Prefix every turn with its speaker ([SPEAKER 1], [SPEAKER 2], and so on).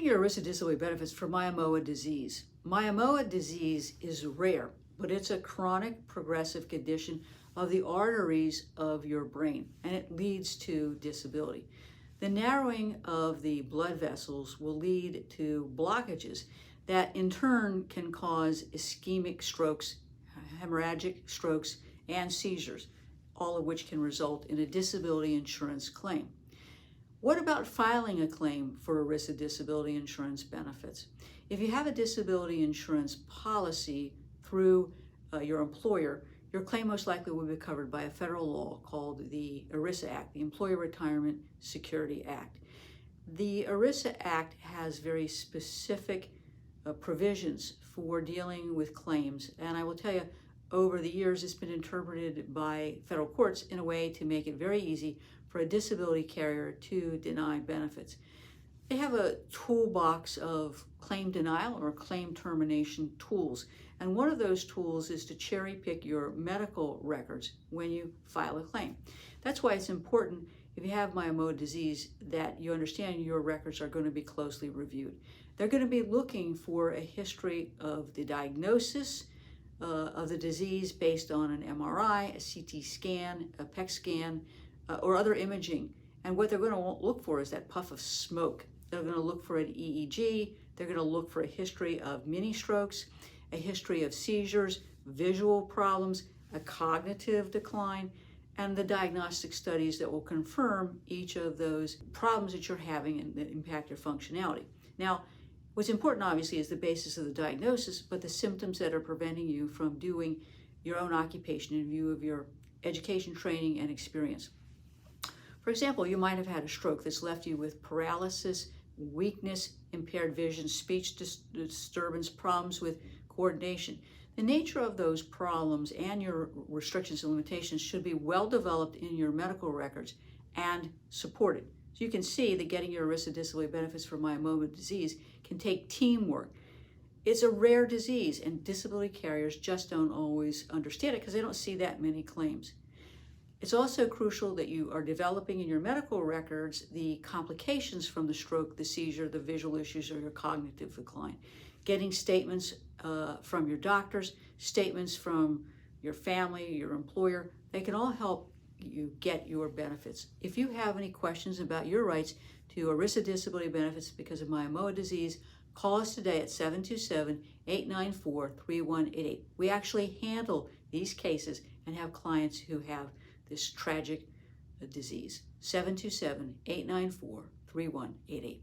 [SPEAKER 1] your ERISA disability benefits for Moyamoya disease. Moyamoya disease is rare, but it's a chronic progressive condition of the arteries of your brain, and it leads to disability. The narrowing of the blood vessels will lead to blockages that in turn can cause ischemic strokes, hemorrhagic strokes, and seizures, all of which can result in a disability insurance claim. What about filing a claim for ERISA disability insurance benefits? If you have a disability insurance policy through your employer, your claim most likely will be covered by a federal law called the ERISA Act, the Employer Retirement Security Act. The ERISA Act has very specific provisions for dealing with claims, and I will tell you, over the years, it's been interpreted by federal courts in a way to make it very easy for a disability carrier to deny benefits. They have a toolbox of claim denial or claim termination tools. And one of those tools is to cherry pick your medical records when you file a claim. That's why it's important, if you have Moyamoya disease, that you understand your records are going to be closely reviewed. They're going to be looking for a history of the diagnosis of the disease based on an MRI, a CT scan, a PET scan, or other imaging. And what they're going to look for is that puff of smoke. They're going to look for an EEG. They're going to look for a history of mini strokes, a history of seizures, visual problems, a cognitive decline, and the diagnostic studies that will confirm each of those problems that you're having and that impact your functionality. Now, what's important, obviously, is the basis of the diagnosis, but the symptoms that are preventing you from doing your own occupation in view of your education, training, and experience. For example, you might have had a stroke that's left you with paralysis, weakness, impaired vision, speech disturbance, problems with coordination. The nature of those problems and your restrictions and limitations should be well developed in your medical records and supported. So you can see that getting your ERISA disability benefits for Moyamoya disease can take teamwork. It's a rare disease, and disability carriers just don't always understand it because they don't see that many claims. It's also crucial that you are developing in your medical records the complications from the stroke, the seizure, the visual issues, or your cognitive decline. Getting statements from your doctors, statements from your family, your employer, they can all help you get your benefits. If you have any questions about your rights to ERISA disability benefits because of Moyamoya disease, call us today at 727-894-3188. We actually handle these cases and have clients who have this tragic disease. 727-894-3188.